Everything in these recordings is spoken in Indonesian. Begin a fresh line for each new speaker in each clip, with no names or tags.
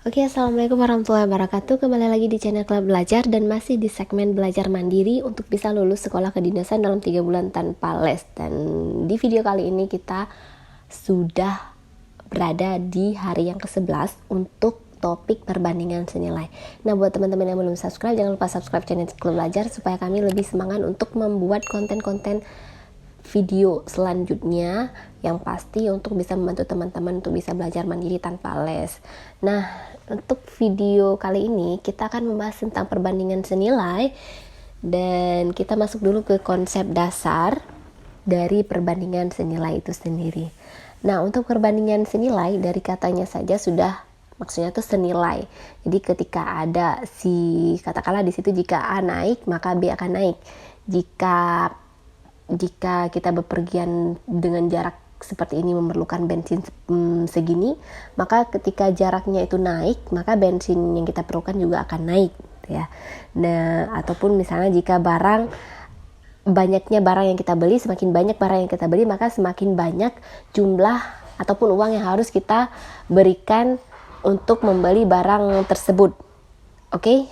Oke, assalamualaikum warahmatullahi wabarakatuh. Kembali lagi di channel Klub Belajar dan masih di segmen belajar mandiri untuk bisa lulus sekolah kedinasan dalam 3 bulan tanpa les. Dan di video kali ini kita sudah berada di hari yang ke-11 untuk topik perbandingan senilai. Nah, buat teman-teman yang belum subscribe, jangan lupa subscribe channel Klub Belajar supaya kami lebih semangat untuk membuat konten-konten video selanjutnya yang pasti untuk bisa membantu teman-teman untuk bisa belajar mandiri tanpa les. Nah, untuk video kali ini kita akan membahas tentang perbandingan senilai dan kita masuk dulu ke konsep dasar dari perbandingan senilai itu sendiri. Nah, untuk perbandingan senilai dari katanya saja sudah maksudnya itu senilai. Jadi ketika ada katakanlah di situ jika A naik maka B akan naik. Jika kita bepergian dengan jarak seperti ini memerlukan bensin segini, maka ketika jaraknya itu naik, maka bensin yang kita perlukan juga akan naik, ya. Nah, ataupun misalnya jika banyaknya barang yang kita beli, semakin banyak barang yang kita beli, maka semakin banyak jumlah ataupun uang yang harus kita berikan untuk membeli barang tersebut. Oke.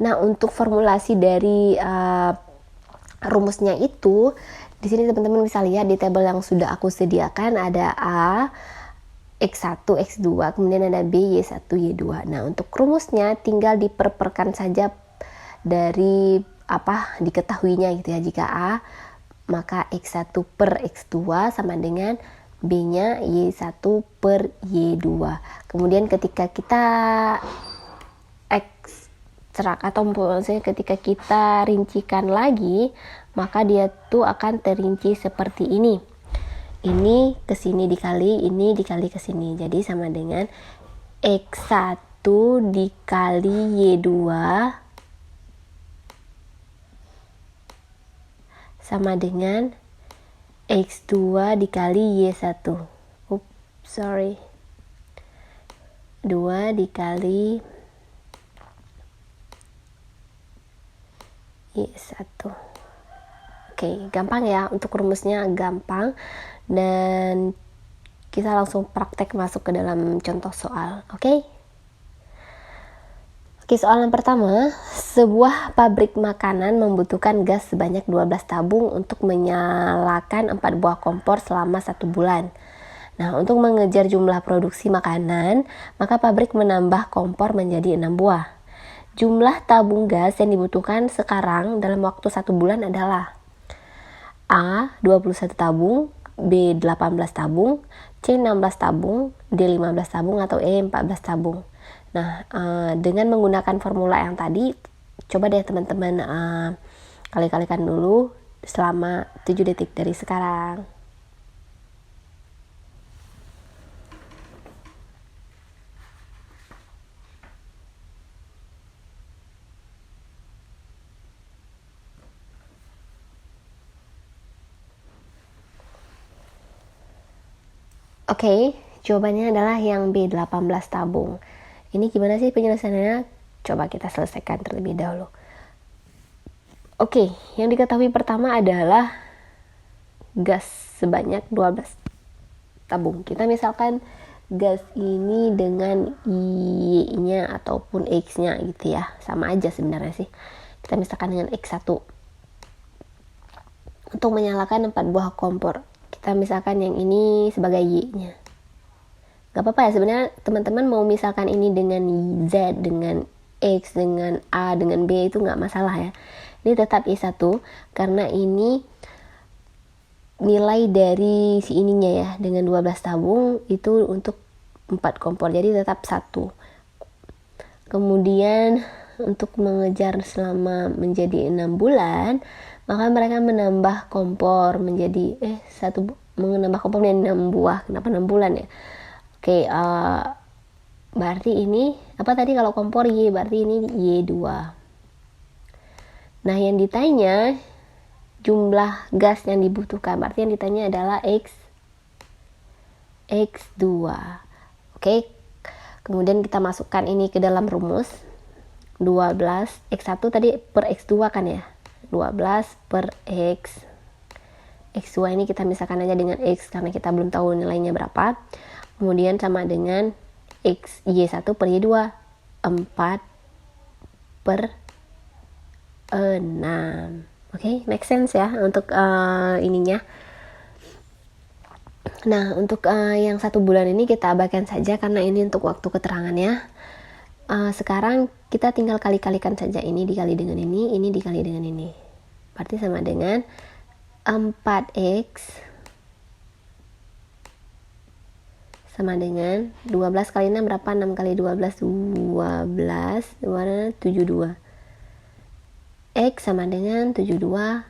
Nah, untuk formulasi dari rumusnya itu di sini teman-teman bisa lihat di tabel yang sudah aku sediakan ada A, X1, X2, kemudian ada B, Y1, Y2. Nah, untuk rumusnya tinggal diperperkan saja dari apa diketahuinya gitu ya. Jika A, maka X1 per X2 sama dengan B-nya Y1 per Y2. Kemudian ketika kita atau maksudnya ketika kita rincikan lagi, maka dia tuh akan terinci seperti ini. Ini kesini dikali, ini dikali kesini. Jadi sama dengan X1 dikali Y2 sama dengan X2 dikali Y1. 2 dikali Y1. Oke, gampang ya, untuk rumusnya gampang dan kita langsung praktek masuk ke dalam contoh soal. Oke, soalan pertama, sebuah pabrik makanan membutuhkan gas sebanyak 12 tabung untuk menyalakan 4 buah kompor selama 1 bulan. Nah, untuk mengejar jumlah produksi makanan, maka pabrik menambah kompor menjadi 6 buah. Jumlah tabung gas yang dibutuhkan sekarang dalam waktu 1 bulan adalah A. 21 tabung, B. 18 tabung, C. 16 tabung, D. 15 tabung, atau E. 14 tabung. Nah, dengan menggunakan formula yang tadi, coba deh teman-teman kali-kalikan dulu selama 7 detik dari sekarang. Oke, jawabannya adalah yang B, 18 tabung. Ini gimana sih penjelasannya? Coba kita selesaikan terlebih dahulu. Oke, yang diketahui pertama adalah gas sebanyak 12 tabung. Kita misalkan gas ini dengan Y-nya ataupun X-nya gitu ya. Sama aja sebenarnya sih. Kita misalkan dengan X1. Untuk menyalakan 4 buah kompor. Kita misalkan yang ini sebagai Y-nya. Gak apa-apa ya, sebenarnya teman-teman mau misalkan ini dengan Z, dengan X, dengan A, dengan B itu gak masalah ya. Ini tetap Y1 karena ini nilai dari si ininya ya, dengan 12 tabung itu untuk 4 kompor, jadi tetap 1. Kemudian untuk mengejar selama menjadi 6 bulan, maka mereka menambah kompor menjadi menambah kompor menjadi 6 buah. Kenapa 6 bulan ya? Oke, berarti ini apa tadi kalau kompor Y, berarti ini Y2. Nah, yang ditanya jumlah gas yang dibutuhkan, berarti yang ditanya adalah X2. Oke, kemudian kita masukkan ini ke dalam rumus. 12 X1 tadi per X2 kan ya, 12 per X2 ini kita misalkan aja dengan X karena kita belum tahu nilainya berapa, kemudian sama dengan Y1 per Y2, 4 per 6. Oke, make sense ya untuk ininya. Nah, untuk yang 1 bulan ini kita abaikan saja karena ini untuk waktu keterangannya. Sekarang kita tinggal kali-kalikan saja, ini dikali dengan ini dikali dengan ini. Berarti sama dengan 4x sama dengan 12 kali 6 berapa? 6 kali 12, 72. X sama dengan 72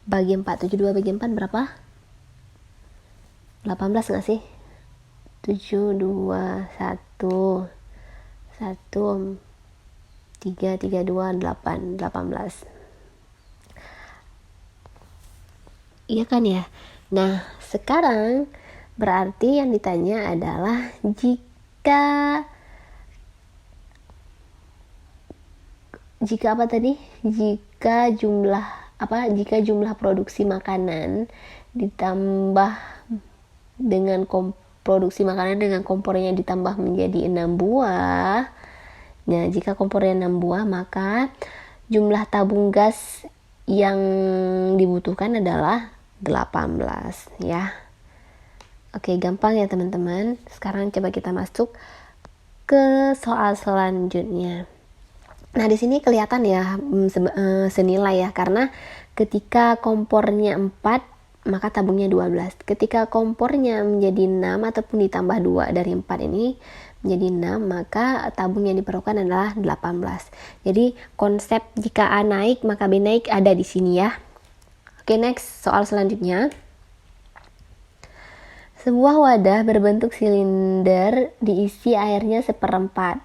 bagi 4. 72 bagi 4 berapa? 18 gak sih? 7, 2, 1 3, 3, 2, 8, 18. Iya kan ya? Nah, sekarang berarti yang ditanya adalah jika apa tadi? Jika jumlah produksi makanan ditambah dengan produksi makanan dengan kompornya ditambah menjadi 6 buah. Nah, jika kompornya 6 buah, maka jumlah tabung gas yang dibutuhkan adalah 18 ya. Oke, gampang ya teman-teman. Sekarang coba kita masuk ke soal selanjutnya. Nah, di sini kelihatan ya senilai ya, karena ketika kompornya 4 maka tabungnya 12. Ketika kompornya menjadi 6 ataupun ditambah 2 dari 4 ini menjadi 6, maka tabung yang diperlukan adalah 18. Jadi konsep jika A naik maka B naik ada di sini ya. Oke, next, soal selanjutnya. Sebuah wadah berbentuk silinder diisi airnya 1/4.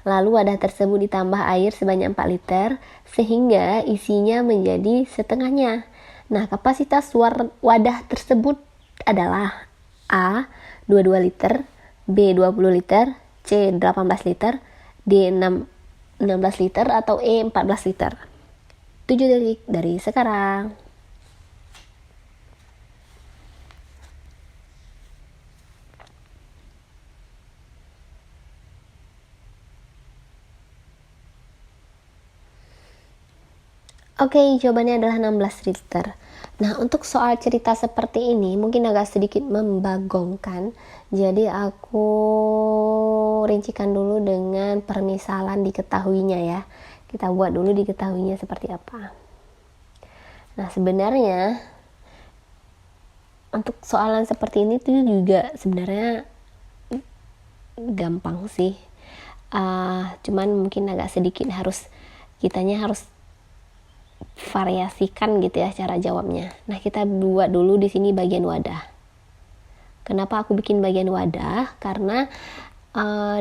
Lalu wadah tersebut ditambah air sebanyak 4 liter sehingga isinya menjadi setengahnya. Nah, kapasitas wadah tersebut adalah A 22 liter, B 20 liter, C 18 liter, D 16 liter, atau E 14 liter. 7 detik dari sekarang. Oke, jawabannya adalah 16 liter. Nah, untuk soal cerita seperti ini mungkin agak sedikit membagongkan. Jadi aku rincikan dulu dengan permisalan diketahuinya ya. Kita buat dulu diketahuinya seperti apa. Nah, sebenarnya untuk soalan seperti ini tuh juga sebenarnya gampang sih. Cuman mungkin agak sedikit kitanya harus variasikan gitu ya cara jawabnya. Nah, kita buat dulu di sini bagian wadah. Kenapa aku bikin bagian wadah? Karena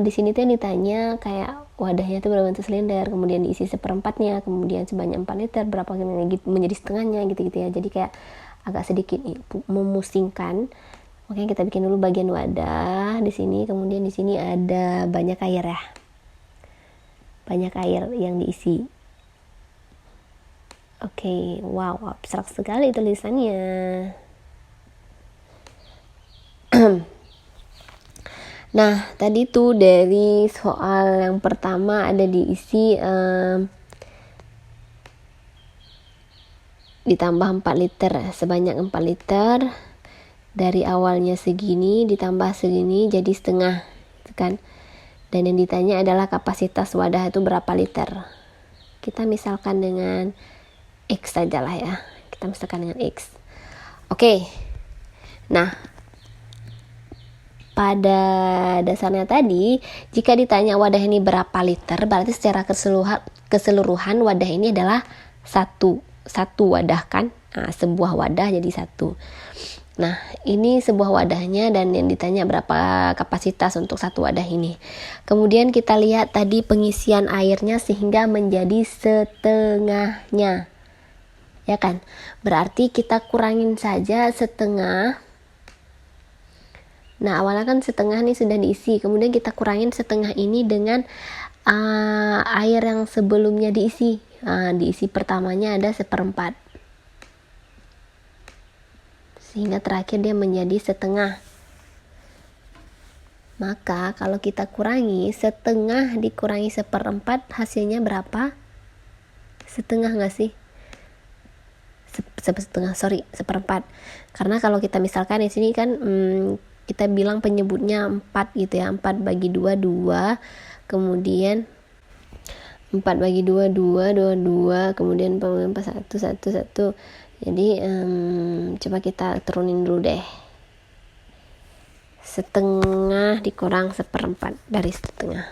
di sini tuh ditanya kayak wadahnya tuh berbentuk silinder, kemudian diisi 1/4-nya, kemudian sebanyak 4 liter, berapa menjadi setengahnya gitu-gitu ya. Jadi kayak agak sedikit memusingkan. Oke, kita bikin dulu bagian wadah di sini, kemudian di sini ada banyak air ya. Banyak air yang diisi. Oke, wow, abstrak sekali tulisannya. Nah, tadi tuh dari soal yang pertama ada diisi ditambah 4 liter, sebanyak 4 liter. Dari awalnya segini ditambah segini jadi setengah, kan? Dan yang ditanya adalah kapasitas wadah itu berapa liter. Kita misalkan dengan X saja lah ya. Kita misalkan dengan X. Oke. Nah, pada dasarnya tadi, jika ditanya wadah ini berapa liter, berarti secara keseluruhan wadah ini adalah satu wadah kan? Nah, sebuah wadah jadi satu. Nah, ini sebuah wadahnya dan yang ditanya berapa kapasitas untuk satu wadah ini. Kemudian kita lihat tadi pengisian airnya sehingga menjadi setengahnya. Ya kan? Berarti kita kurangin saja setengah. Nah, awalnya kan setengah nih sudah diisi. Kemudian kita kurangin setengah ini dengan air yang sebelumnya diisi. Diisi pertamanya ada 1/4. Sehingga terakhir dia menjadi setengah. Maka kalau kita kurangi, setengah dikurangi 1/4 hasilnya berapa? Setengah nggak sih? Seperempat. Karena kalau kita misalkan di sini kan kita bilang penyebutnya 4 gitu ya. 4 bagi 2, 2. Kemudian 4 bagi 2, 2, 2, 2. Kemudian 4, 1, 1, 1. Jadi coba kita turunin dulu deh. Setengah dikurang 1/4 dari setengah.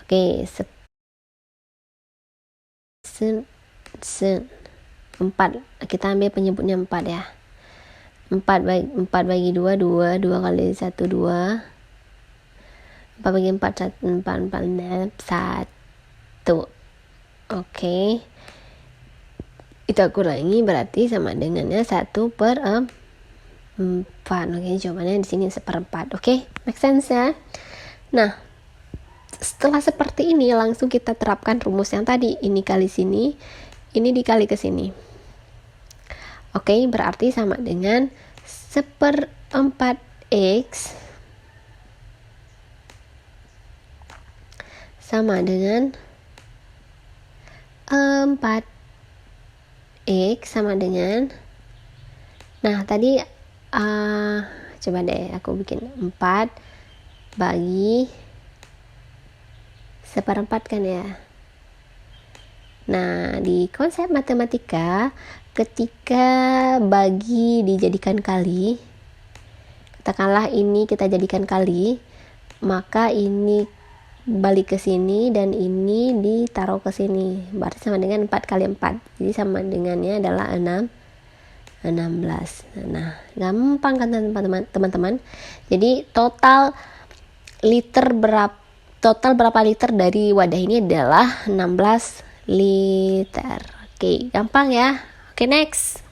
Oke, 4. Kita ambil penyebutnya 4 ya. 4 bagi 2, 2. 2 kali 1, 2. 4 bagi 4, 4, 1. Oke. Kita kurangi berarti sama dengannya 1/4. Oke, jawabannya di sini 1/4. Oke, make sense ya. Nah, setelah seperti ini langsung kita terapkan rumus yang tadi. Ini kali sini, ini dikali ke sini. Oke, berarti sama dengan 1/4 X sama dengan 4 X sama dengan, nah tadi coba deh aku bikin 4 bagi 1/4 kan ya. Nah, di konsep matematika ketika bagi dijadikan kali, katakanlah ini kita jadikan kali, maka ini balik ke sini dan ini ditaruh ke sini, berarti sama dengan 4 kali 4, jadi sama dengannya adalah 16. Nah, gampang kan teman-teman. Jadi total berapa liter dari wadah ini adalah 16 liter. Oke, gampang ya. Oke, next.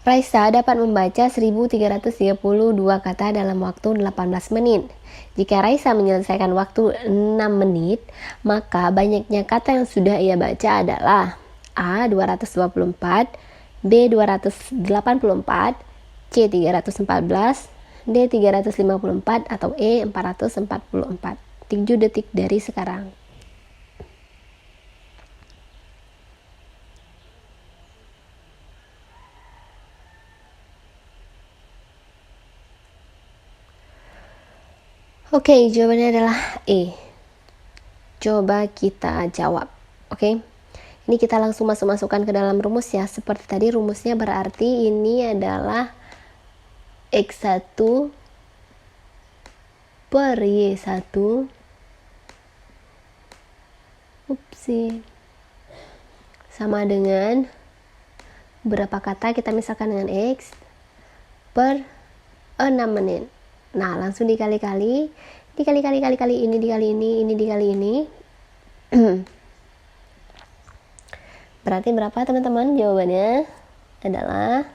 Raisa dapat membaca 1332 kata dalam waktu 18 menit. Jika Raisa menyelesaikan waktu 6 menit, maka banyaknya kata yang sudah ia baca adalah A. 224, B. 284, C. 314, D. 354, atau E. 444. 7 detik dari sekarang. Oke, jawabannya adalah E. Coba kita jawab. Oke. Ini kita langsung masukkan ke dalam rumus ya. Seperti tadi rumusnya berarti ini adalah X1 per Y1 sama dengan berapa kata kita misalkan dengan X per 6 menit. Nah, langsung dikali-kali ini dikali ini. Berarti berapa teman-teman? Jawabannya adalah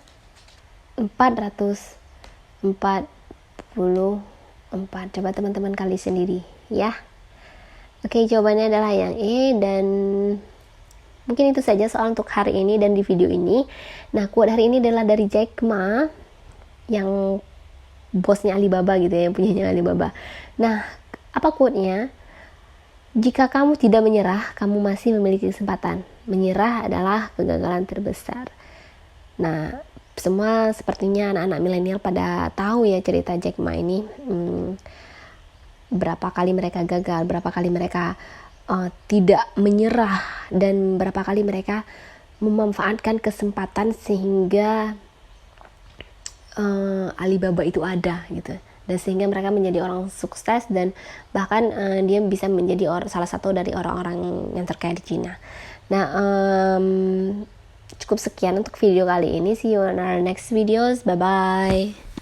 444. Coba teman-teman kali sendiri ya. Oke, jawabannya adalah yang E, dan mungkin itu saja soal untuk hari ini dan di video ini. Nah, quote hari ini adalah dari Jack Ma, yang bosnya Alibaba gitu ya, yang punyanya Alibaba. Nah, apa quote-nya? Jika kamu tidak menyerah, kamu masih memiliki kesempatan. Menyerah adalah kegagalan terbesar. Nah, semua sepertinya anak-anak milenial pada tahu ya cerita Jack Ma ini. Berapa kali mereka gagal, berapa kali mereka tidak menyerah, dan berapa kali mereka memanfaatkan kesempatan sehingga Alibaba itu ada gitu, dan sehingga mereka menjadi orang sukses, dan bahkan dia bisa menjadi salah satu dari orang-orang yang terkaya di Cina. Nah, cukup sekian untuk video kali ini. See you on our next videos. Bye bye.